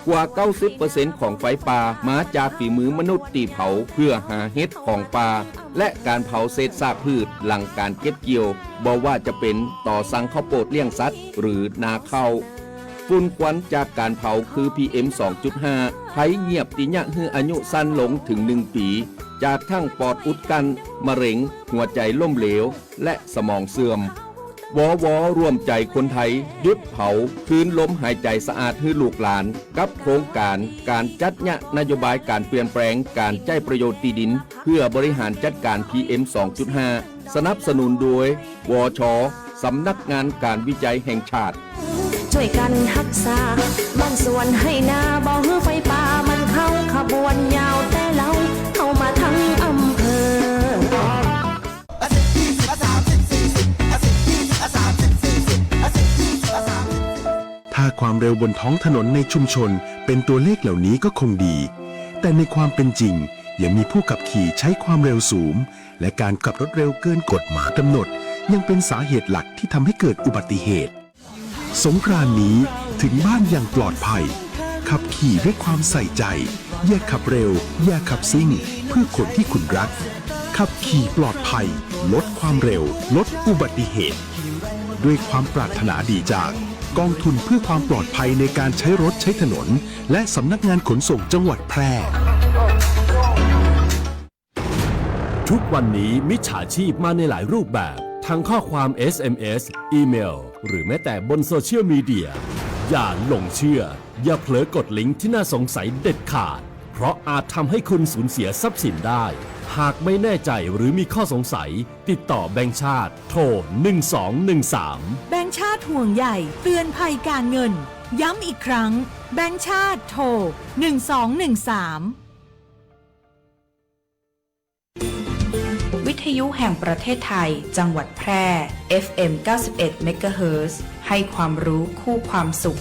กว่า 90% ของไฟป่ามาจากฝีมือมนุษย์ตีเผาเพื่อหาเห็ดของป่าและการเผาเศษซากพืชหลังการเก็บเกี่ยวบ่ว่าจะเป็นต่อสั่งข้าวโพดเลี้ยงสัตว์หรือนาข้าวฝุ่นควันจากการเผาคือ PM 2.5 ภัยเงียบติญะฮืออายุสั้นลงถึง1 ปีจากทั้งปอดอุดกันมะเร็งหัวใจล้มเหลวและสมองเสื่อมวร่วมใจคนไทยหยุดเผาคืนลมหายใจสะอาดให้ลูกหลานกับโครงการจัดนโยบายการเปลี่ยนแปลงการใช้ประโยชน์ที่ดินเพื่อบริหารจัดการ PM 2.5 สนับสนุนโดยวช.สำนักงานการวิจัยแห่งชาติช่วยกันรักษาบ้านสวนให้นาบ่อหื้อไฟป่ามันเข้าขบวนยาวแต่เราเข้ามาทั้งอำเภอถ้าความเร็วบนท้องถนนในชุมชนเป็นตัวเลขเหล่านี้ก็คงดีแต่ในความเป็นจริงยังมีผู้ขับขี่ใช้ความเร็วสูงและการขับรถเร็วเกินกฎหมายกำหนดยังเป็นสาเหตุหลักที่ทำให้เกิดอุบัติเหตุสงกรานต์นี้ถึงบ้านอย่างปลอดภัยขับขี่ด้วยความใส่ใจอย่าขับเร็วอย่าขับซิ่งเพื่อคนที่คุณรักขับขี่ปลอดภัยลดความเร็วลดอุบัติเหตุด้วยความปรารถนาดีจากกองทุนเพื่อความปลอดภัยในการใช้รถใช้ถนนและสำนักงานขนส่งจังหวัดแพร่ทุกวันนี้มิจฉาชีพมาในหลายรูปแบบทั้งข้อความ SMS อีเมลหรือแม้แต่บนโซเชียลมีเดียอย่าหลงเชื่ออย่าเผลอกดลิงก์ที่น่าสงสัยเด็ดขาดเพราะอาจทำให้คุณสูญเสียทรัพย์สินได้หากไม่แน่ใจหรือมีข้อสงสัยติดต่อแบงก์ชาติโทร1213แบงก์ชาติห่วงใหญ่เตือนภัยการเงินย้ำอีกครั้งแบงก์ชาติโทร1213วิทยุแห่งประเทศไทยจังหวัดแพร่ FM 91 MHz ให้ความรู้คู่ความสุข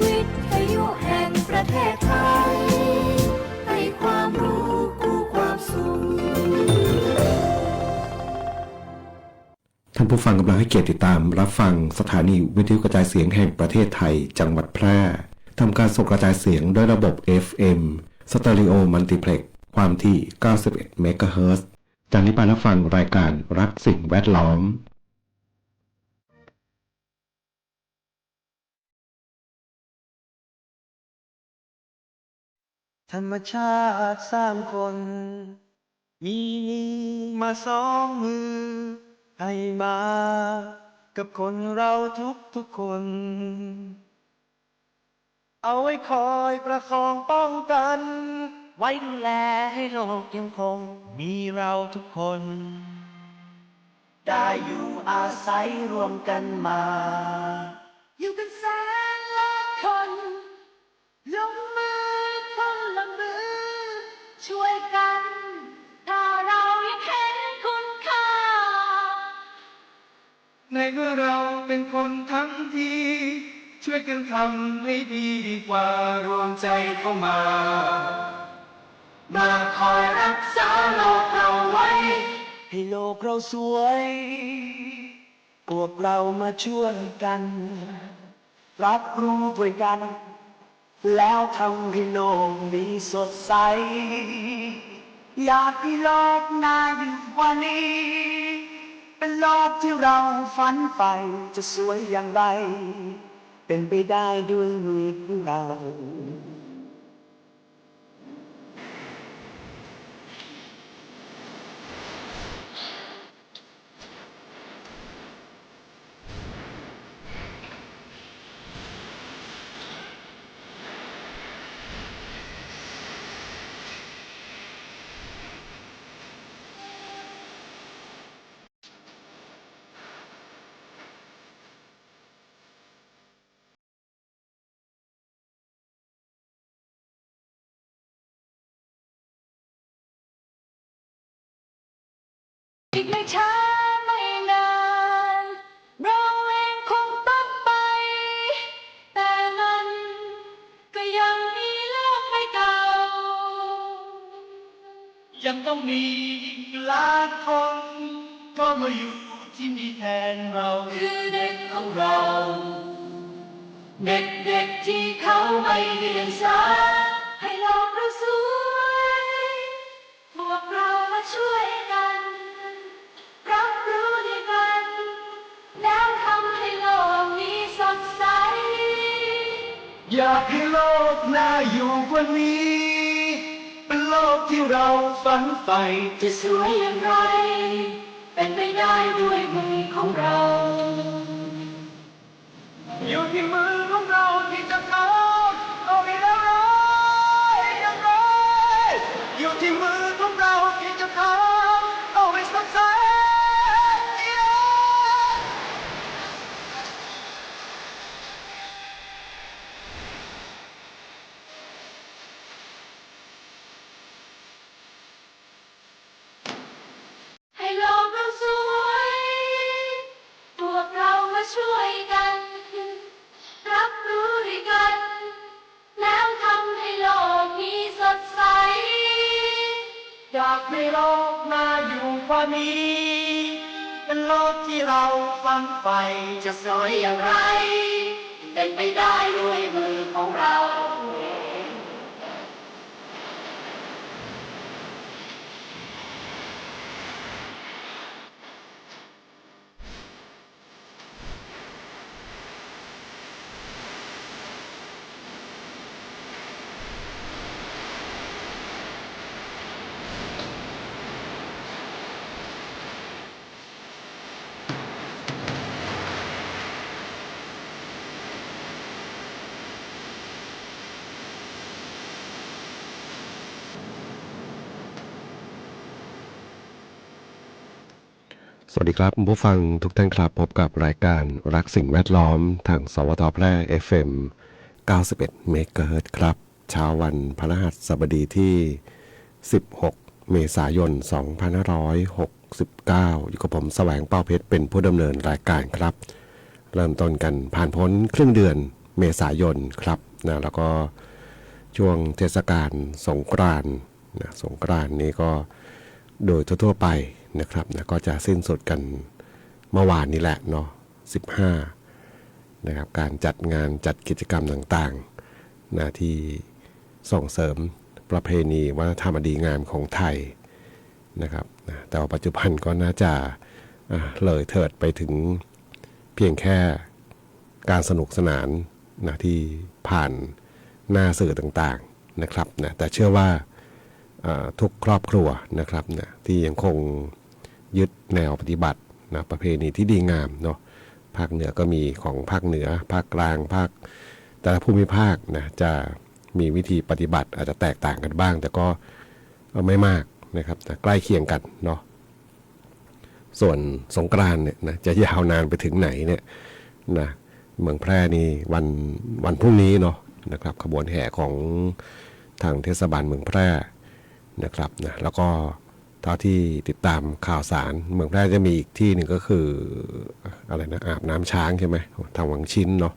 วิทยุแห่งประเทศไทยให้ความรู้คู่ความสุขท่านผู้ฟังกำลังให้เกียรติติดตามรับฟังสถานีวิทยุกระจายเสียงแห่งประเทศไทยจังหวัดแพร่ทำการส่งกระจายเสียงด้วยระบบ FM Stereo Multiplex ความถี่ 91 เมกะเฮิรตซ์ จากนี้ไปรับฟังรายการรักสิ่งแวดล้อมธรรมชาติสร้างคนมีมาสองมือให้มากับคนเราทุกคนเอาไว้คอยประคองป้องกันไว้ดูแลให้โลกยังคงมีเราทุกคนได้อยู่อาศัยรวมกันมาอยู่กันแสนล้านคนลงมือคนละมือช่วยกันถ้าเรายังเห็นคุณค่าในเมื่อเราเป็นคนทั้งทีช่วยกันทำให้ดีดีกว่ารวมใจเข้ามาคอยรักษาโลกเราไว้ให้โลกเราสวยพวกเรามาช่วยกันรับรู้ด้วยกันแล้วทำให้โลกนี้สดใสอยากให้โลกน่าอยู่กว่านี้เป็นโลกที่เราฝันใฝ่จะสวยอย่างไรเป็นไปได้ด้วยมือของเราอีกไม่ช้าไม่นานเราเองคงต้องไปแต่มันก็ยังมีโลกใบเก่ายังต้องมีล้านคนก็มาอยู่ ที่มีแทนเรา คือเด็กของเรา เด็กๆที่เขาไม่เรียนสายให้โลกเราสวยพวกเรามาช่วยกันรับรู้ด้วยกันแล้วทำให้โลกนี้สดใส อยากให้โลกน่าอยู่กว่านี้ เป็นโลกที่เราฝันใฝ่ จะสวยอย่างไร เป็นไปได้ด้วยมือของเรา อยู่ที่มือของเราที่จะทำเอาให้เราอย่างไรอยู่ที่มือของเราที่จะทำเอาให้สดใส ให้โลกเราสวยพวกเรามาช่วยกัน รับรู้ด้วยกัน แล้วทำให้โลกนี้สดใส อยากให้โลกน่าอยู่กว่านี้ เป็นโลกที่เราฝันใฝ่ จะสวยอย่างไร เป็นไปได้ด้วยมือของเรา สวัสดีครับคุณผู้ฟังทุกท่านครับพบกับรายการรักสิ่งแวดล้อมทางสวทแพร่ FM 91 เมกะเฮิรตซ์ครับเช้าวันพฤหัสบดีที่ 16 เมษายน 2569 อยู่กับผมแสวงเป้าเพชรเป็นผู้ดำเนินรายการครับ เริ่มต้นกันผ่านพ้นครึ่งเดือนเมษายนครับนะแล้วก็ช่วงเทศกาลสงกรานต์นะสงกรานต์นี้ก็โดยทั่วๆไปนะครับนะก็จะสิ้นสุดกันเมื่อวานนี้แหละเนาะ15นะครับการจัดงานจัดกิจกรรมต่างๆนะที่ส่งเสริมประเพณีวัฒนธรรมอันดีงามของไทยนะครับนะแต่ว่าปัจจุบันก็น่าจะเลยเถิดไปถึงเพียงแค่การสนุกสนานนะที่ผ่านหน้าสื่อต่างๆนะครับนะแต่เชื่อว่าทุกครอบครัวนะครับนะที่ยังคงยึดแนวปฏิบัตินะประเพณีที่ดีงามเนาะภาคเหนือก็มีของภาคเหนือภาคกลางภาคแต่ละภูมิภาคนะจะมีวิธีปฏิบัติอาจจะแตกต่างกันบ้าง แต่ก็ไม่มากนะครับแต่ใกล้เคียงกันเนาะส่วนสงกรานต์เนี่ยนะจะยาวนานไปถึงไหนเนี่ยนะเมืองแพร่นี่วันพรุ่งนี้เนาะนะครับขบวนแห่ของทางเทศบาลเมืองแพร่นะครับนะแล้วก็เท่าที่ติดตามข่าวสารเมืองแพร่จะมีอีกที่หนึ่งก็คืออะไรนะอาบน้ำช้างใช่ไหมทางวังชิ้นเนาะ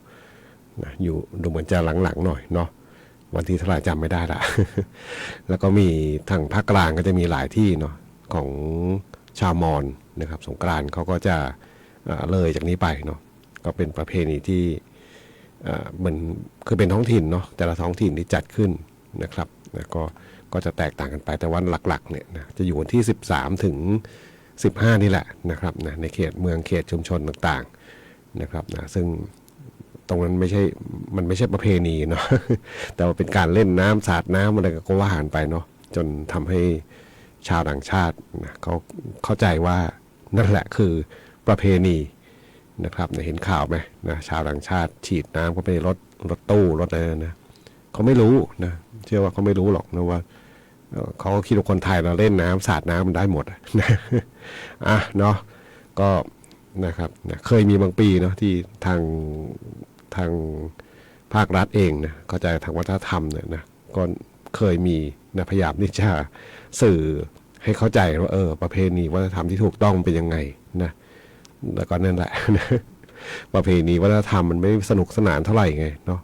นะอยู่ดูเหมือนจะหลังๆหน่อยเนาะวันที่เท่าไหร่จำไม่ได้ละ แล้วก็มีทางภาคกลางก็จะมีหลายที่เนาะของชาวมอญนะครับสงกรานต์เขาก็จะเลยจากนี้ไปเนาะก็เป็นประเพณีที่เหมือนคือเป็นท้องถิ่นเนาะแต่ละท้องถิ่นที่จัดขึ้นนะครับแล้วก็จะแตกต่างกันไปแต่วันหลักๆเนี่ยนะจะอยู่วันที่13ถึง15นี่แหละนะครับนะในเขตเมืองเขตชุมชนต่างๆนะครับนะซึ่งตรงนั้นมันไม่ใช่ประเพณีเนาะ แต่ว่าเป็นการเล่นน้ำสาดน้ำอะไรก็ว่าหารไปเนาะจนทำให้ชาวต่างชาตินะเขาเข้าใจว่านั่นแหละคือประเพณีนะครับเห็นข่าวไหมนะชาวต่างชาติฉีดน้ำก็ไปรถตู้รถอะไรนะเขาไม่รู้นะเชื่อว่าเขาไม่รู้หรอกนะว่าเขาคิดว่าคนไทยเราเล่นน้ำสาดน้ำมันได้หมดนะเนาะก็นะครับนะเคยมีบางปีเนาะที่ทางภาครัฐเองนะเข้าใจทางวัฒนธรรมเนี่ยนะก็เคยมีนะพยายามที่จะสื่อให้เข้าใจว่าประเพณีวัฒนธรรมที่ถูกต้องเป็นยังไงนะแล้วก็นั่นแหละ ประเพณีวัฒนธรรมมันไม่สนุกสนานเท่าไหร่ไงเนาะ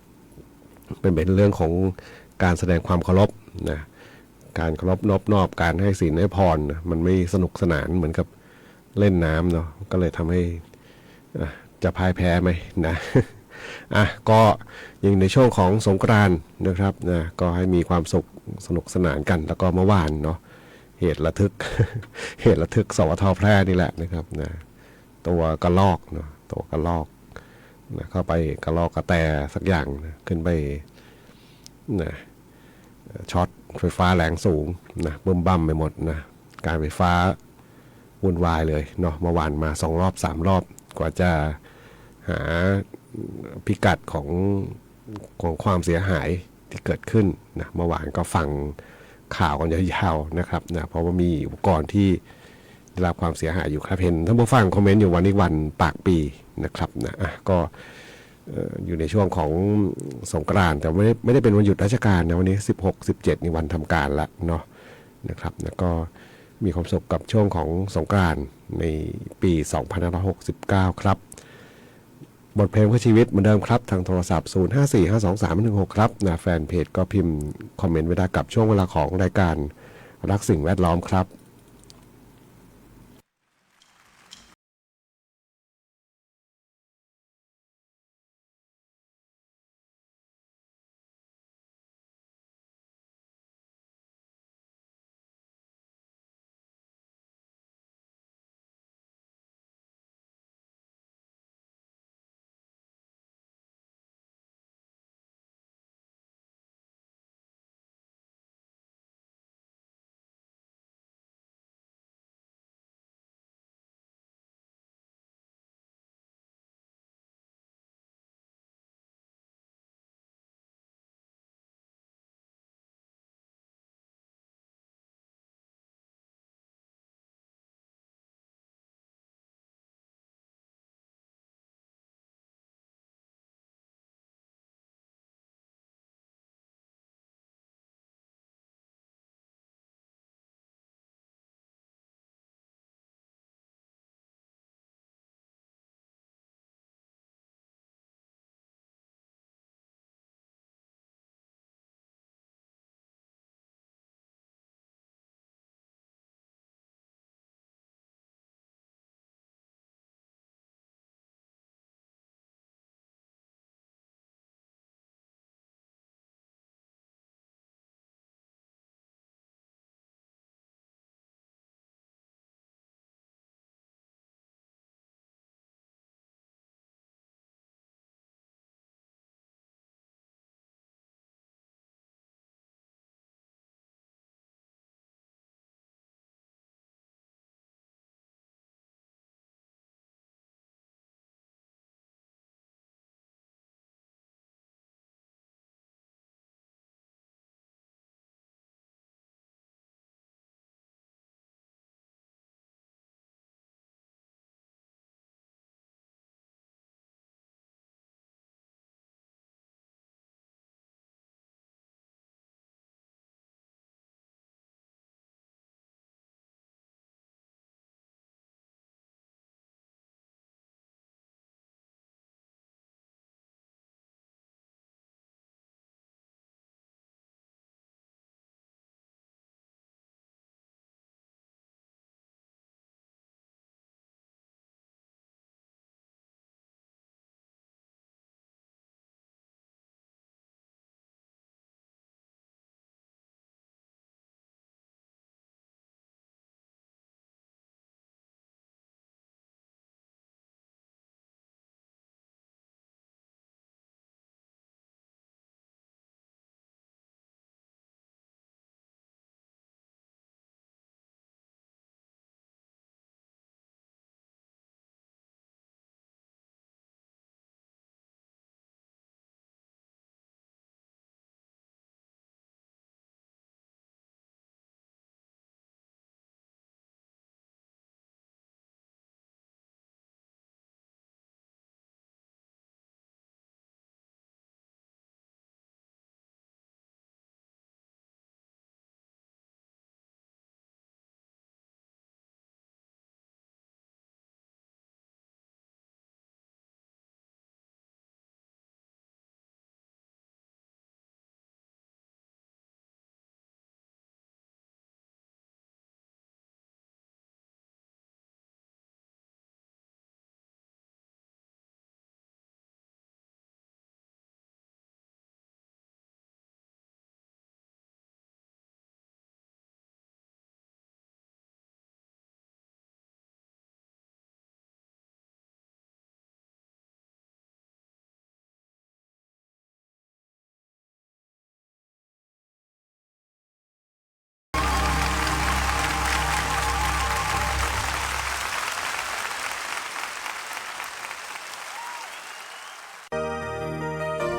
เป็นเรื่องของการแสดงความเคารพนะการเคารพนอบการให้ศีลให้พรนะมันไม่สนุกสนานเหมือนกับ เล่นน้ำเนาะก็เลยทำให้จะพ่ายแพ้ไหมนะก็ยังในช่วงของสงกรานต์นะครับนะก็ให้มีความสุขสนุกสนานกันแล้วก็เมื่อวานเนาะเหตุระทึก เหตุระทึกสวทแพร่นี่แหละนะครับนะตัวกระลอกเนาะตัวกระลอกนะเข้าไปกระลอกกระแตสักอย่างนะขึ้นไปนะช็อตไฟฟ้าแรงสูงนะบึ้มบั่มไปหมดนะการไฟฟ้าวุ่นวายเลยเนาะเมื่อวานมา2 รอบ 3 รอบกว่าจะหาพิกัดของความเสียหายที่เกิดขึ้นนะเมื่อวานก็ฟังข่าวกันยาวๆนะครับนะเพราะว่ามีอุปกรณ์ที่ได้รับความเสียหายอยู่ครับเห็นท่านผู้ฟังคอมเมนต์อยู่วันนี้วันปากปีนะครับนะก็อยู่ในช่วงของสงกรานต์แต่ไม่ได้เป็นวันหยุดราชการนะวันนี้16-17นี่วันทำการละเนาะนะครับแล้วก็มีความสุขกับช่วงของสงกรานต์ในปี2569ครับบทเพลงเพื่อชีวิตเหมือนเดิมครับทางโทรศัพท์05452316ครับนะแฟนเพจก็พิมพ์คอมเมนต์ไว้ได้กับช่วงเวลาของรายการรักสิ่งแวดล้อมครับ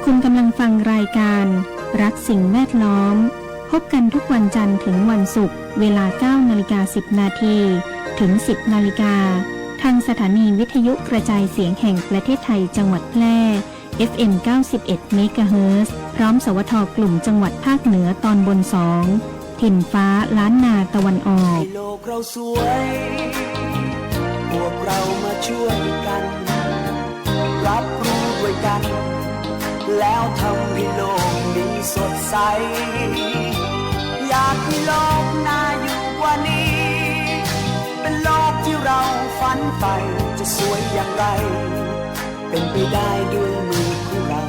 คุณกำลังฟังรายการรักสิ่งแวดล้อมพบกันทุกวันจันทร์ถึงวันศุกร์เวลา 9:10 นาทีถึง 10 นาฬิกาทางสถานีวิทยุกระจายเสียงแห่งประเทศไทยจังหวัดแพร่ FM 91 เมกะเฮิรตซ์พร้อมสวทกลุ่มจังหวัดภาคเหนือตอนบน 2 ถิ่นฟ้าล้านนาตะวันออก ให้โลกเราสวยพวกเรามาช่วยกัน รับรู้ด้วยกัน แล้วทำให้โลกนี้สดใส อยากให้โลกน่าอยู่กว่านี้ เป็นโลกที่เราฝันใฝ่จะสวยอย่างไร เป็นไปได้ด้วยมือของเรา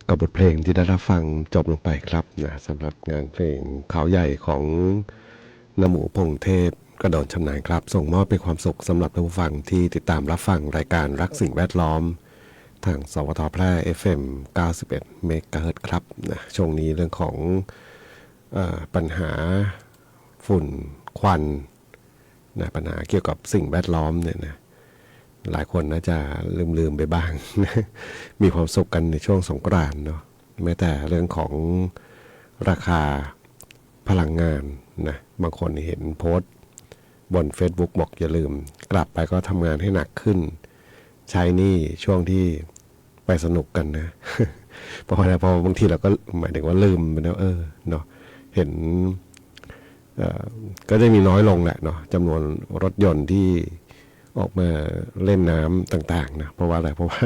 กับบทเพลงที่ได้รับฟังจบลงไปครับนะสำหรับงานเพลงเขาใหญ่ของน้ำหมูพงเทพกระโดดชำนาญครับส่งมอบเป็นความสุขสำหรับท่านผู้ฟังที่ติดตามรับฟังรายการรักสิ่งแวดล้อมทางสวทแพร่ FM 91 เมกะเฮิรตซ์ครับนะช่วงนี้เรื่องของปัญหาฝุ่นควันนะปัญหาเกี่ยวกับสิ่งแวดล้อมเนี่ยนะ หลายคนน่าจะลืมไปบ้าง มีความสุขกันในช่วงสงกรานต์เนาะแม้แต่เรื่องของราคาพลังงานนะบางคนเห็นโพสต์บน Facebook บอกอย่าลืมกลับไปก็ทำงานให้หนักขึ้นใช้หนี้ช่วงที่ไปสนุกกันนะ เพราะอะไรพอบางทีเราก็หมายถึงว่าลืมไปแล้วเนาะเห็นก็จะมีน้อยลงแหละเนาะจำนวนรถยนต์ที่ออกมาเล่นน้ำต่างๆนะเพราะว่าอะไรเพราะว่า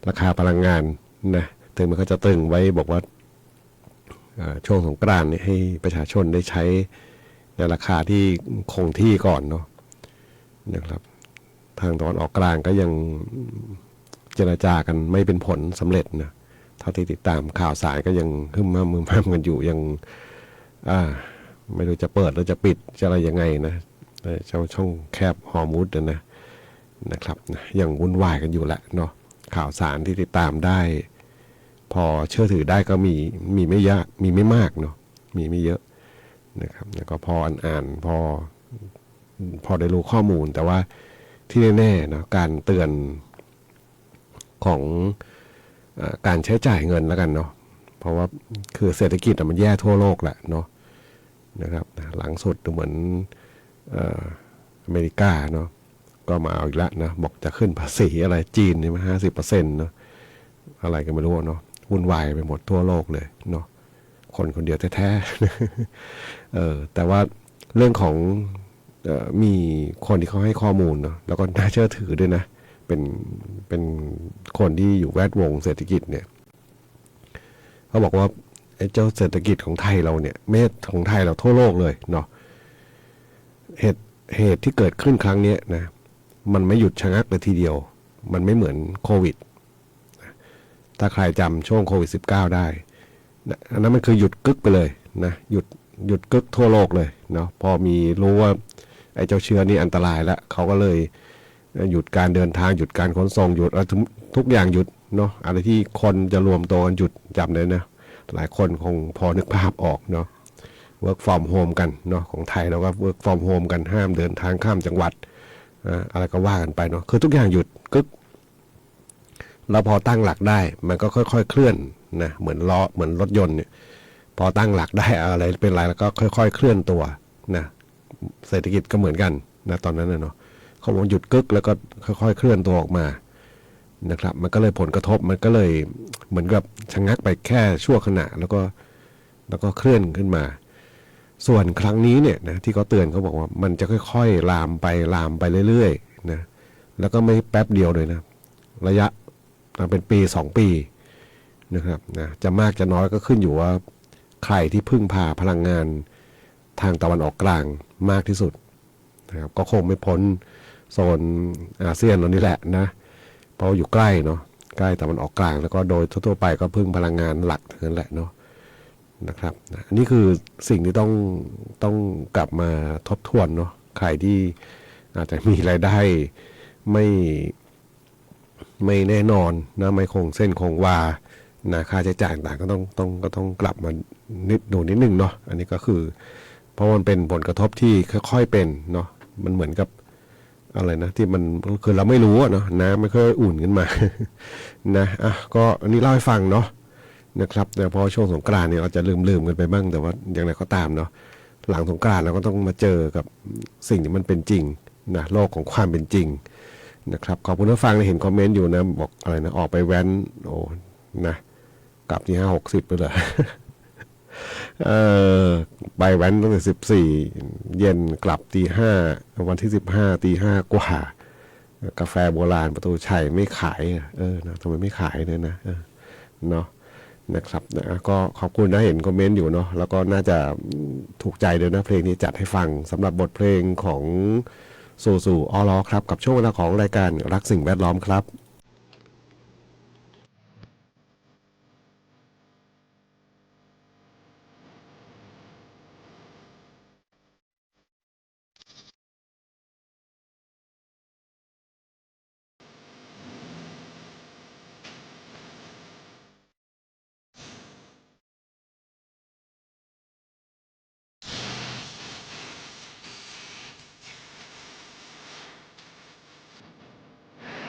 ราคาพลังงานนะถึงมันก็จะตึงไว้บอกว่าช่วงสงกรานต์นี่ให้ประชาชนได้ใช้ในราคาที่คงที่ก่อนเนาะนะครับทางตะวันออกกลางก็ยังเจรจากันไม่เป็นผลสำเร็จนะเท่าที่ติดตามข่าวสารก็ยังหึ่มห้ามกันอยู่ยังไม่รู้จะเปิดหรือจะปิดจะอะไรยังไงนะเจ้าช่องแคบฮอร์มุดนะครับยังวุ่นวายกันอยู่แหละเนาะข่าวสารที่ติดตามได้พอเชื่อถือได้ก็มีไม่ยากมีไม่มากเนาะมีไม่เยอะนะครับแล้วก็พออ่านพอได้รู้ข้อมูลแต่ว่าที่แน่ๆนะการเตือนของการใช้จ่ายเงินแล้วกันเนาะเพราะว่าคือเศรษฐกิจมันแย่ทั่วโลกแหละเนาะนะครับหลังสุดดูเหมือนอเมริกาเนาะก็มาเอาอีกแล้วนะบอกจะขึ้นภาษีอะไรจีนนี่มา50%เนาะอะไรก็ไม่รู้เนาะวุ่นวายไปหมดทั่วโลกเลยเนาะคนเดียวแท้ๆแต่ว่าเรื่องของมีคนที่เขาให้ข้อมูลเนาะแล้วก็น่าเชื่อถือด้วยนะเป็นคนที่อยู่แวดวงเศรษฐกิจเนี่ยเขาบอกว่าไอ้เจ้าเศรษฐกิจของไทยเราเนี่ยไม่ของไทยเราทั่วโลกเลยเนาะเหตุที่เกิดขึ้นครั้งนี้นะมันไม่หยุดชะงักเลยทีเดียวมันไม่เหมือนโควิดถ้าใครจำช่วงโควิด-19 ได้อันนั้นมันคือหยุดกึกไปเลยนะหยุดกึกทั่วโลกเลยเนาะพอมีรู้ว่าไอ้เจ้าเชื้อนี่อันตรายแล้วเขาก็เลยหยุดการเดินทางหยุดการขนส่งหยุดทุกอย่างหยุดเนาะอะไรที่คนจะรวมตัวกันหยุดจำเลยนะหลายคนคงพอนึกภาพออกเนาะ work from home กันเนาะของไทยเราก็ work from home กันห้ามเดินทางข้ามจังหวัดอะไรก็ว่ากันไปเนาะคือทุกอย่างหยุดกึกแล้วพอตั้งหลักได้มันก็ค่อยๆเคลื่อนนะเหมือนล้อเหมือนรถยนต์เนี่ยพอตั้งหลักได้อะไรเป็นไรแล้วก็ค่อยๆเคลื่อนตัวนะเศรษฐกิจก็เหมือนกันนะตอนนั้นเนาะเขาบอกหยุดกึกแล้วก็ค่อยๆเคลื่อนตัวออกมานะครับมันก็เลยผลกระทบมันก็เลยเหมือนกับชะงักไปแค่ชั่วขณะแล้วก็เคลื่อนขึ้นมาส่วนครั้งนี้เนี่ยนะที่เขาเตือนเขาบอกว่ามันจะค่อยๆลามไปเรื่อยๆนะแล้วก็ไม่แป๊บเดียวเลยนะระยะเป็นปี2 ปีนะครับนะจะมากจะน้อยก็ขึ้นอยู่ว่าใครที่พึ่งพาพลังงานทางตะวันออกกลางมากที่สุดนะครับก็คงไม่พ้นโซนอาเซียนเรานี่แหละนะเพราะอยู่ใกล้เนาะใกล้ตะวันออกกลางแล้วก็โดยทั่วไปก็พึ่งพลังงานหลักทั้งนั้นแหละเนาะนะครับอันนี้คือสิ่งที่ต้องกลับมาทบทวนเนาะใครที่อาจจะมีรายได้ไม่แน่นอนนะไม่คงเส้นคงวานะค่าใช้จ่ายต่างก็ต้องกลับมาดูนิดนึงเนาะอันนี้ก็คือเพราะมันเป็นผลกระทบที่ค่อยๆเป็นเนาะมันเหมือนกับอะไรนะที่มันคือเราไม่รู้เนาะน้ำไม่ค่อยอุ่นขึ้นมา นะก็อันนี้เล่าให้ฟังเนาะนะครับแต่พอช่วงสงกรานต์เนี่ยเราจะลืมกันไปบ้างแต่ว่าอย่างไรก็ตามเนาะหลังสงกรานต์เราก็ต้องมาเจอกับสิ่งที่มันเป็นจริงนะโลกของความเป็นจริงนะครับขอบคุณผู้ฟังที่เห็นคอมเมนต์อยู่นะบอกอะไรนะออกไปแว้นโอ้นะกลับที่50ไปเลยไปแว้นตั้งแต่14เย็นกลับ5วันที่15 5:00 กว่ากาแฟโบราณประตูชัยไม่ขายนะทำไมไม่ขายเนี่ยนะเนาะนะครับก็ขอบคุณนะเห็นคอมเมนต์อยู่เนาะแล้วก็น่าจะถูกใจด้วยนะเพลงนี้จัดให้ฟังสำหรับบทเพลงของสู่ออล้อครับกับช่วงเวลาของรายการรักสิ่งแวดล้อมครับ เ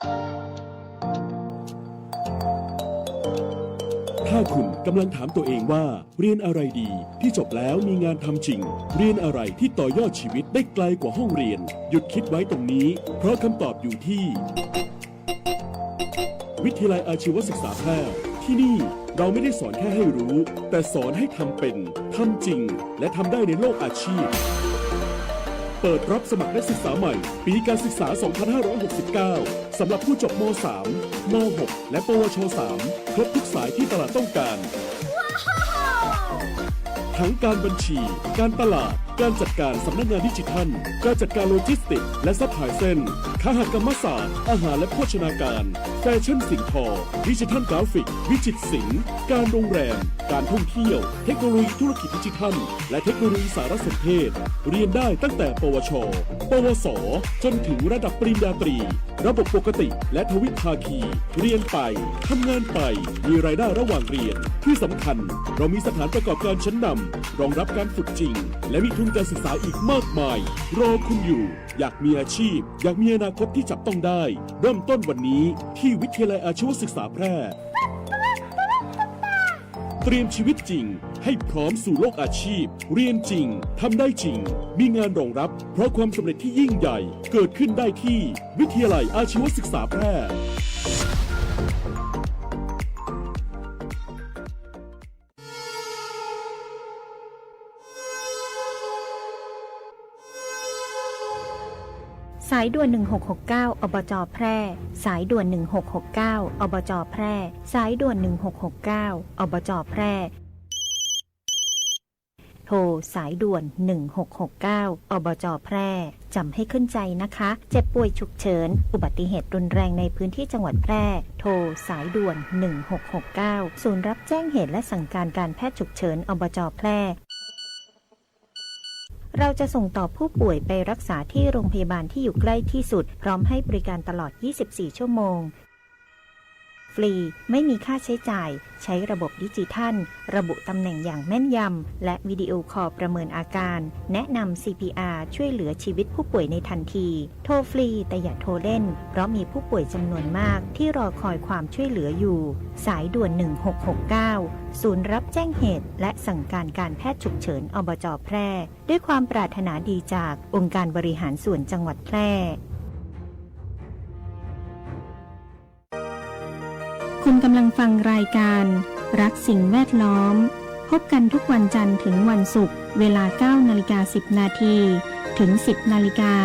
ถ้าคุณกำลังถามตัวเองว่าเรียนอะไรดีที่จบแล้วมีงานทำจริง เรียนอะไรที่ต่อยอดชีวิตได้ไกลกว่าห้องเรียน หยุดคิดไว้ตรงนี้ เพราะคำตอบอยู่ที่ วิทยาลัยอาชีวศึกษาแพร่ที่นี่เราไม่ได้สอนแค่ให้รู้ แต่สอนให้ทำเป็นทำจริง และทำได้ในโลกอาชีพ เปิดรับสมัครนักศึกษาใหม่ ปีการศึกษา 2569 สำหรับผู้จบม. 3 ม. 6 และปวช. 3 ครบทุกสายที่ตลาดต้องการ ทั้งการบัญชี การตลาด การจัดการสำนักงานดิจิทัล การจัดการโลจิสติกส์และซัพพลายเส้นคหกรรมศาสตร์ อาหารและโภชนาการ แฟชั่นสิ่งทอ ดิจิทัลกราฟิก วิจิตรศิลป์ การโรงแรม การท่องเที่ยว เทคโนโลยีธุรกิจดิจิทัล และเทคโนโลยีสารสนเทศ เรียนได้ตั้งแต่ปวช ปวส จนถึงระดับปริญญาตรี ระบบปกติและทวิภาคี เรียนไป ทำงานไป มีรายได้ระหว่างเรียน ที่สำคัญ เรามีสถานประกอบการชั้นนำรองรับการฝึกจริง และมีทุนการศึกษาอีกมากมาย รอคุณอยู่ อยากมีอาชีพ อยากมีอนาคตที่จับต้องได้ เริ่มต้นวันนี้ที่วิทยาลัยอาชีวศึกษาแพร่ เตรียมชีวิตจริง ให้พร้อมสู่โลกอาชีพ เรียนจริง ทำได้จริง มีงานรองรับ เพราะความสำเร็จที่ยิ่งใหญ่ เกิดขึ้นได้ที่วิทยาลัยอาชีวศึกษาแพร่ สายด่วน 1669 อบจ. แพร่ สายด่วน 1669 อบจ. แพร่ สายด่วน 1669 อบจ. แพร่ โทรสายด่วน 1669 อบจ. แพร่จำให้ขึ้นใจนะคะ เจ็บป่วยฉุกเฉิน อุบัติเหตุรุนแรงในพื้นที่จังหวัดแพร่ โทรสายด่วน 1669 ศูนย์รับแจ้งเหตุและสั่งการการแพทย์ฉุกเฉิน อบจ. แพร่เราจะส่งต่อผู้ป่วยไปรักษาที่โรงพยาบาลที่อยู่ใกล้ที่สุดพร้อมให้บริการตลอด 24 ชั่วโมง ฟรี ไม่มีค่าใช้จ่าย ใช้ระบบดิจิทัล ระบุตำแหน่งอย่างแม่นยำ และวิดีโอคอลประเมินอาการ แนะนำ CPR ช่วยเหลือชีวิตผู้ป่วยในทันที โทรฟรีแต่อย่าโทรเล่น เพราะมีผู้ป่วยจำนวนมากที่รอคอยความช่วยเหลืออยู่ สายด่วน 1669 ศูนย์รับแจ้งเหตุและสั่งการการแพทย์ฉุกเฉิน อบจ. แพร่ ด้วยความปรารถนาดีจากองค์การบริหารส่วนจังหวัดแพร่คุณกำลังฟังรายการรักสิ่งแวดล้อมพบกันทุกวันจันทร์ถึงวันศุกร์เวลา 9:10 นาทีถึง 10 นาฬิกา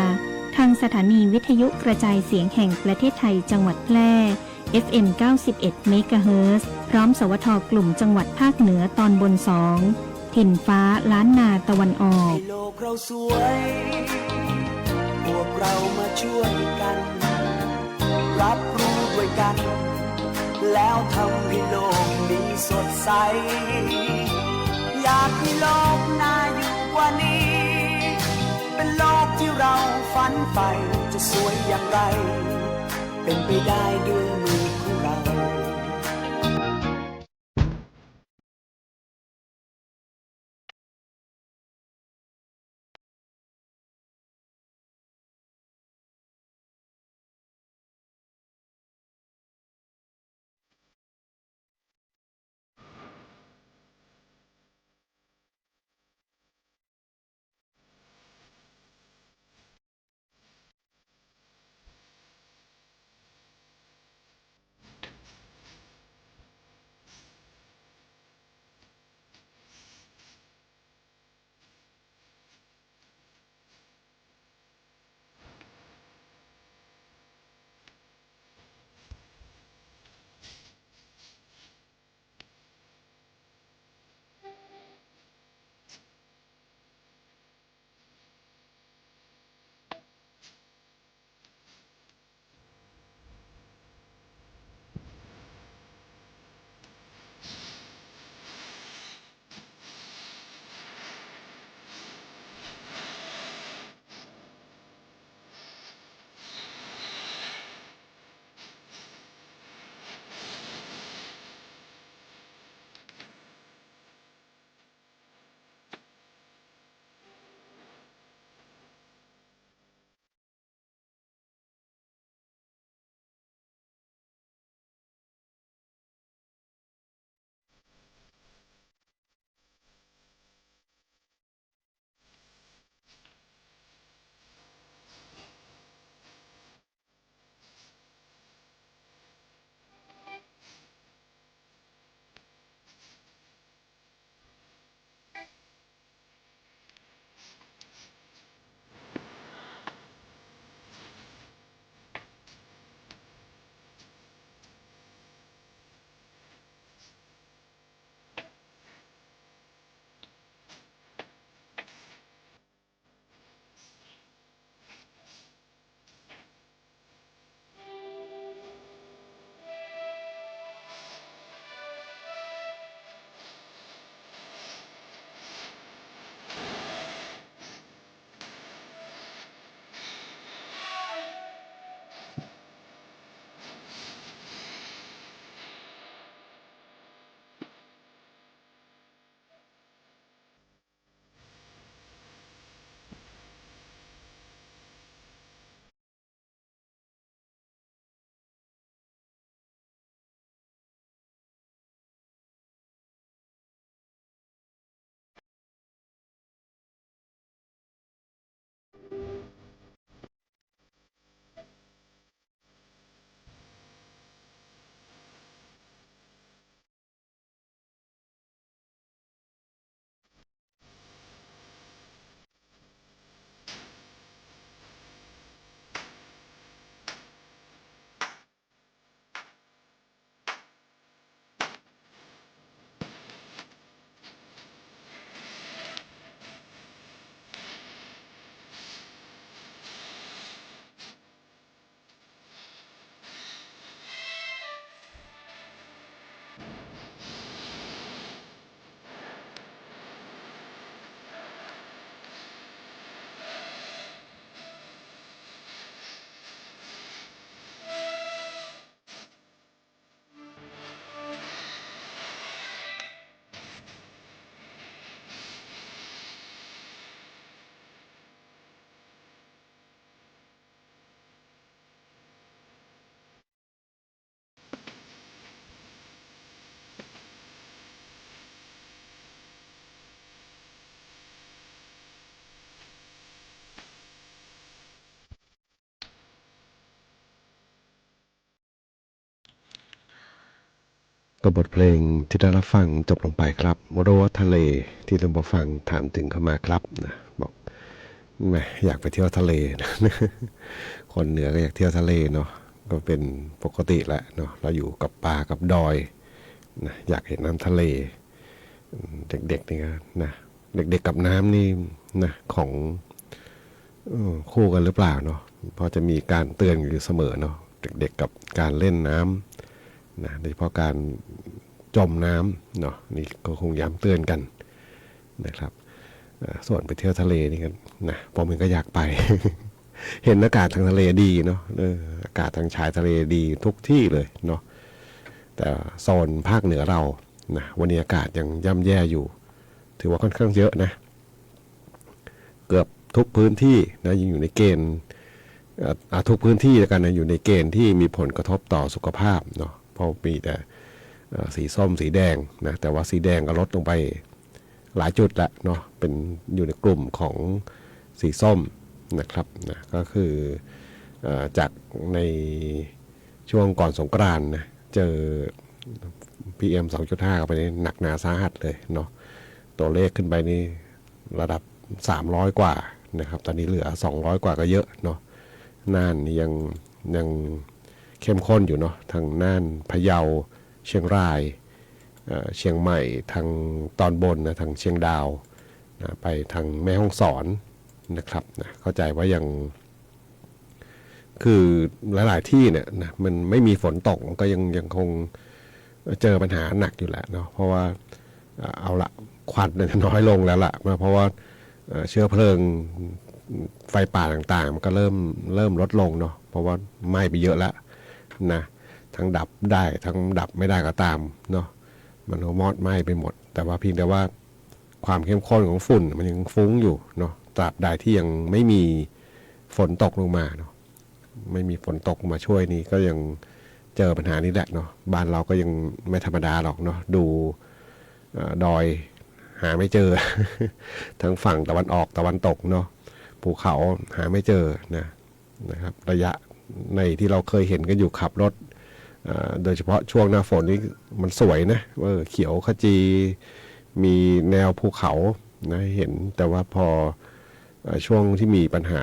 ทางสถานีวิทยุกระจายเสียงแห่งประเทศไทยจังหวัดแพร่ FM 91 เมกะเฮิรตซ์พร้อมสวทกลุ่มจังหวัดภาคเหนือตอนบน 2 ถิ่นฟ้าล้านนาตะวันออก ให้โลกเราสวยพวกเรามาช่วยกัน รับรู้ด้วยกัน แล้วทำให้โลกนี้สดใส อยากให้โลกน่าอยู่กว่านี้ เป็นโลกที่เราฝันใฝ่จะสวยอย่างไร เป็นไปได้ด้วยมือของเรา ก็บทเพลงที่ได้รับฟังจบลงไปครับรั้วทะเลที่ท่านผู้ฟังถามถึงเข้ามาครับนะบอกแหมอยากไปเที่ยวทะเลนะ คนเหนือก็อยากเที่ยวทะเลเนาะก็เป็นปกติแหละเนาะเราอยู่กับป่ากับดอยนะอยากเห็นน้ำทะเลเด็กๆนี่ก็นะเด็กๆกับน้ำนี่นะของคู่กันหรือเปล่าเนาะเพราะจะมีการเตือนอยู่เสมอเนาะเด็กๆกับการเล่นน้ำนะโดยเฉพาะการจมน้ำเนาะนี่ก็คงย้ำเตือนกันนะครับส่วนไปเที่ยวทะเลนี่กันนะผมเองก็อยากไป เห็นอากาศทางทะเลดีเนาะอากาศทางชายทะเลดีทุกที่เลยเนาะแต่โซนภาคเหนือเรานะวันนี้อากาศยังย่ำแย่อยู่ถือว่าค่อนข้างเยอะนะเกือบทุกพื้นที่นะยังอยู่ในเกณฑ์ทุกพื้นที่แล้วกันนะอยู่ในเกณฑ์ที่มีผลกระทบต่อสุขภาพเนาะเพราะมีแต่สีส้มสีแดงนะแต่ว่าสีแดงก็ลดลงไปหลายจุดละเนาะเป็นอยู่ในกลุ่มของสีส้มนะครับนะก็คือจากในช่วงก่อนสงกรานต์นะเจอ PM 2.5 เข้าไปนี่หนักหนาสาหัสเลยเนาะตัวเลขขึ้นไปนี่ระดับ300กว่านะครับตอนนี้เหลือ200กว่าก็เยอะเนาะน่านนี่ยังเข้มข้นอยู่เนาะทางน่านพะเยาเชียงรายเชียงใหม่ทางตอนบนนะทางเชียงดาวนะไปทางแม่ฮ่องสอนนะครับนะเข้าใจว่าคือหลายๆที่เนี่ยนะมันไม่มีฝนตกก็ยังคงเจอปัญหาหนักอยู่แหละเนาะเพราะว่าเอาละควันน้อยลงแล้วล่ะเพราะว่าเชื้อเพลิงไฟป่าต่างๆมันก็เริ่มลดลงเนาะเพราะว่าไหม้ไปเยอะแล้วนะทั้งดับได้ทั้งดับไม่ได้ก็ตามเนาะมันก็มอดไหม้ไปหมดแต่ว่าเพียงแต่ว่าความเข้มข้นของฝุ่นมันยังฟุ้งอยู่เนาะตราบใดที่ยังไม่มีฝนตกลงมาเนาะไม่มีฝนตกมาช่วยนี่ก็ยังเจอปัญหานี้แหละเนาะบ้านเราก็ยังไม่ธรรมดาหรอกเนาะดูดอยหาไม่เจอ ทั้งฝั่งตะวันออกตะวันตกเนาะภูเขาหาไม่เจอนะครับระยะในที่เราเคยเห็นกันอยู่ขับรถโดยเฉพาะช่วงหน้าฝนนี่มันสวยนะเขียวขจีมีแนวภูเขานะเห็นแต่ว่าพอช่วงที่มีปัญหา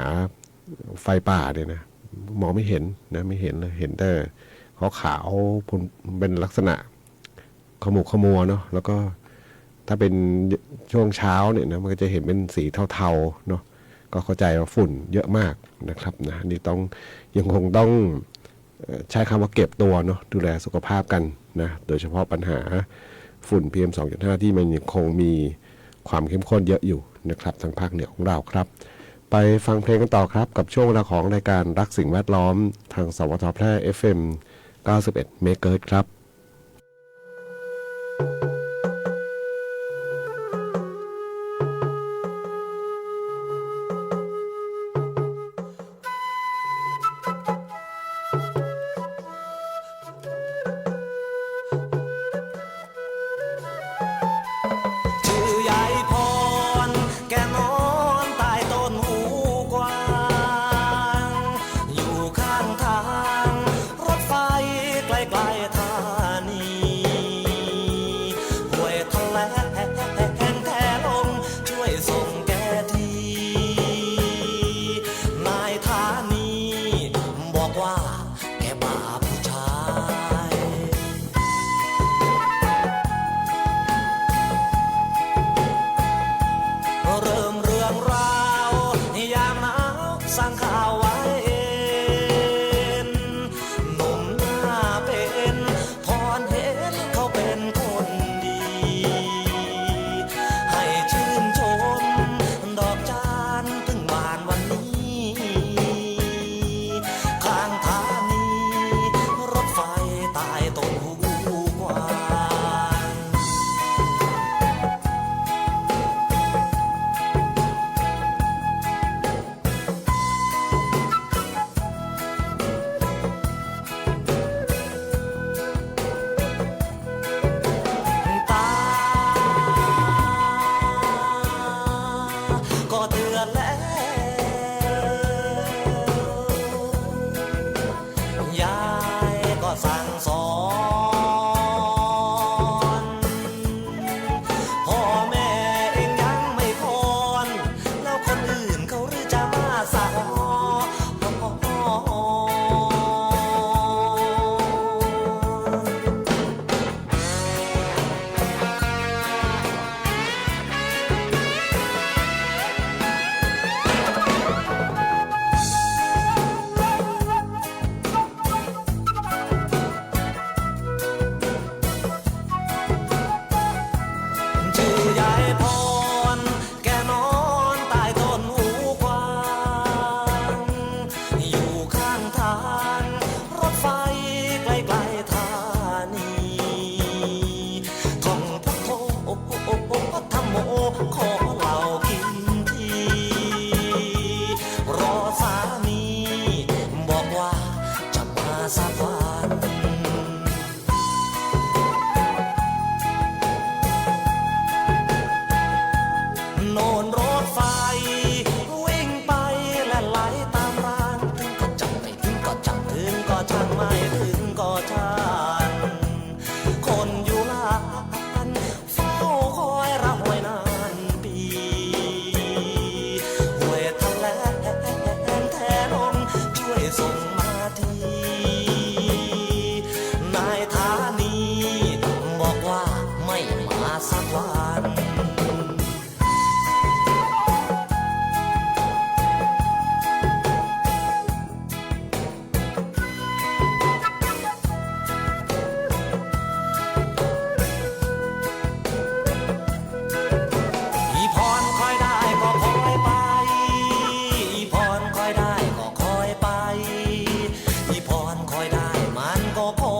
ไฟป่าเนี่ยนะมองไม่เห็นนะไม่เห็นเลยเห็นแต่ขาวเป็นลักษณะขมุกขมัวเนาะแล้วก็ถ้าเป็นช่วงเช้าเนี่ยนะมันก็จะเห็นเป็นสีเทาๆเนาะก็เข้าใจว่าฝุ่นเยอะมากนะครับนะนี่ยังคงต้องใช้คำว่าเก็บตัวเนาะดูแลสุขภาพกันนะโดยเฉพาะปัญหาฝุ่น PM 2.5 ที่มันยังคงมีความเข้มข้นเยอะอยู่นะครับทางภาคเหนือของเราครับไปฟังเพลงกันต่อครับกับช่วงเวลาของรายการรักสิ่งแวดล้อมทางสวทแพร่ FM 91 เมกะเฮิรตซ์ครับ ใกล้ๆทาง ขอเหล้ากินทีรอสามีบอกว่าจะมาสักวันโน่นรถไฟวิ่งไปและไหลตามรางถึงก็จังไม่ถึงก็จังถึงก็ช่างไม่ถึงก็ช่างคนอยู่ลานเฝ้าคอยรับไว้นานปีห้วยทะเลแทนมช่วยส่งมาทีนายธานีบอกว่าไม่มาสักวัน อีพรคอยได้ก็คอยไปอีพรคอยได้ก็คอยไปอีพรคอยได้มันก็คอย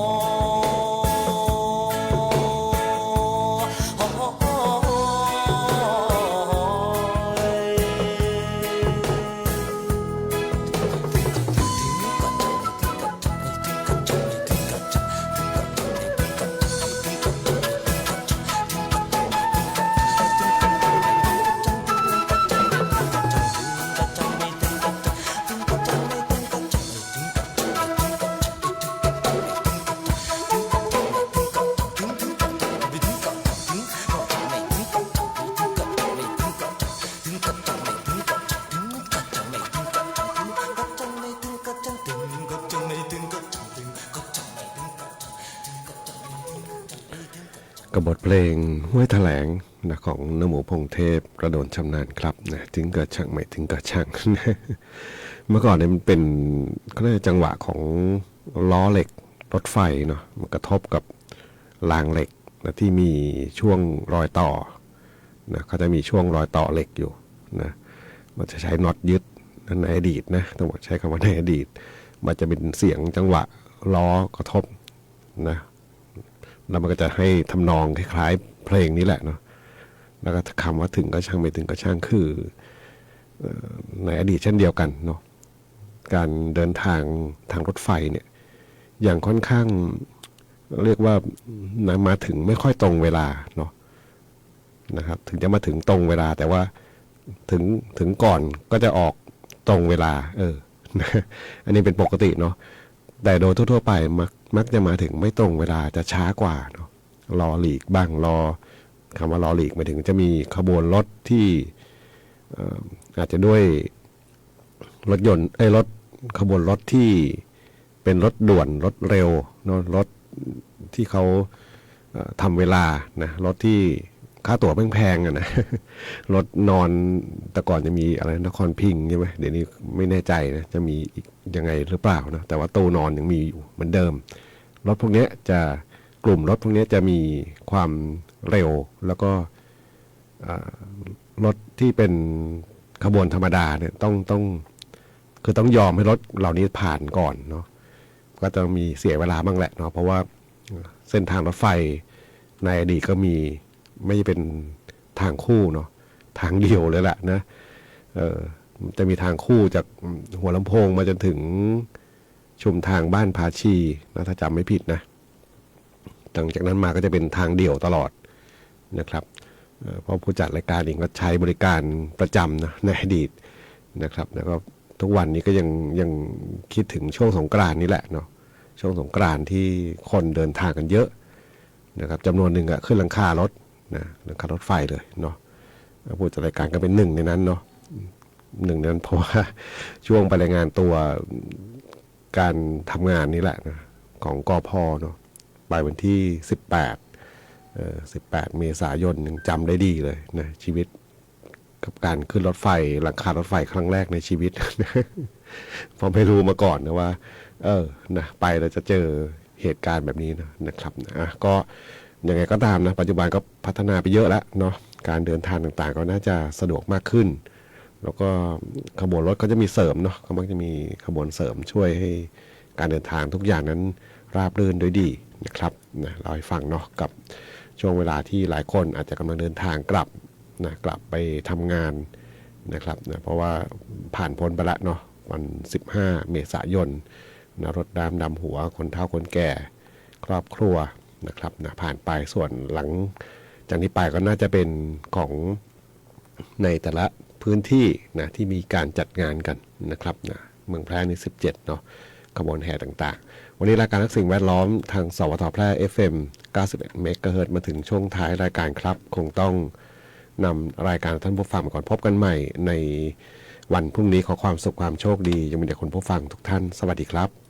กับบทเพลงห้วยแถลงนะของนโมพงษ์เทพกระโดนชำนาญครับนะถึงกับช่างไม่ถึงกับช่าง เมื่อก่อนเนี่ยมันเป็นเขาเรียกจังหวะของล้อเหล็กรถไฟเนาะมันกระทบกับรางเหล็กนะที่มีช่วงรอยต่อนะเขาจะมีช่วงรอยต่อเหล็กอยู่นะมันจะใช้น็อตยึดในอดีตนะต้องใช้คำว่าในอดีตมันจะเป็นเสียงจังหวะล้อกระทบนะแล้วมันก็จะให้ทำนองคล้ายๆเพลงนี้แหละเนาะแล้วก็คำว่าถึงก็ช่างไม่ถึงก็ช่างคือในอดีตเช่นเดียวกันเนาะการเดินทางรถไฟเนี่ยอย่างค่อนข้างเรียกว่ามาถึงไม่ค่อยตรงเวลาเนาะนะครับถึงจะมาถึงตรงเวลาแต่ว่าถึงก่อนก็จะออกตรงเวลาอันนี้เป็นปกติเนาะแต่โดยทั่วๆไปมักจะมาถึงไม่ตรงเวลาจะช้ากว่าเนาะรอหลีกบ้างรอคำว่ารอหลีกหมายถึงจะมีขบวนรถที่อาจจะด้วยรถยนต์รถขบวนรถที่เป็นรถด่วนรถเร็วเนาะรถที่เขาทำเวลานะรถที่ค่าตั๋วแพงๆนะ รถนอนแต่ก่อนจะมีอะไรนครพิงค์ใช่ไหมเดี๋ยวนี้ไม่แน่ใจนะจะมีอีกยังไงหรือเปล่านะแต่ว่าตู้นอนยังมีอยู่เหมือนเดิมรถพวกนี้จะกลุ่มรถพวกนี้จะมีความเร็วแล้วก็รถที่เป็นขบวนธรรมดาเนี่ยต้องยอมให้รถเหล่านี้ผ่านก่อนเนาะก็จะมีเสียเวลาบ้างแหละเนาะเพราะว่าเส้นทางรถไฟในอดีตก็มีไม่เป็นทางคู่เนาะทางเดียวเลยแหละนะจะมีทางคู่จากหัวลำโพงมาจนถึงชุมทางบ้านพาชีนะถ้าจำไม่ผิดนะหลังจากนั้นมาก็จะเป็นทางเดี่ยวตลอดนะครับเพราะผู้จัดรายการเองก็ใช้บริการประจำนะในอดีตนะครับแล้วก็ทุกวันนี้ก็ยังคิดถึงช่วงสงกรานต์นี่แหละเนาะช่วงสงกรานต์ที่คนเดินทางกันเยอะนะครับจำนวนหนึ่งอะขึ้นหลังคารถนะหลังคารถไฟเลยเนาะผู้จัดรายการก็เป็นหนึ่งในนั้นเนาะหนึ่งในนั้นเพราะว่าช่วงไปรายงานตัวการทำงานนี่แหละนะของกพ.เนาะไปวันที่18 เมษายนยังจำได้ดีเลยนะชีวิตกับการขึ้นรถไฟหลังคารถไฟครั้งแรกในชีวิต เพราะไม่รู้มาก่อนนะว่านะไปเราจะเจอเหตุการณ์แบบนี้นะครับก็ยังไงก็ตามนะปัจจุบันก็พัฒนาไปเยอะแล้วเนาะการเดินทางต่างๆก็น่าจะสะดวกมากขึ้นแล้วก็ขบวนรถก็จะมีเสริมเนาะเขามักจะมีขบวนเสริมช่วยให้การเดินทางทุกอย่างนั้นราบรื่นโดยดีนะครับนะเราให้ฟังเนาะกับช่วงเวลาที่หลายคนอาจจะกำลังเดินทางกลับ นะกลับไปทำงานนะครับนะเพราะว่าผ่านพ้นไปละเนาะวัน 15 เมษายนนะรถน้ำดำหัวคนเฒ่าคนแก่ครอบครัวนะครับนะผ่านไปส่วนหลังจากนี้ไปก็น่าจะเป็นของในแต่ละพื้นที่นะที่มีการจัดงานกันนะครับนะเมืองแพร่นี่17เนาะขบวนแห่ต่างๆวันนี้รายการรักสิ่งแวดล้อมทางสวทแพร่ FM 91 เมกะเฮิรตซ์มาถึงช่วงท้ายรายการครับคงต้องนำรายการท่านผู้ฟังก่อนพบกันใหม่ในวันพรุ่งนี้ขอความสุขความโชคดียังมีแต่คนผู้ฟังทุกท่านสวัสดีครับ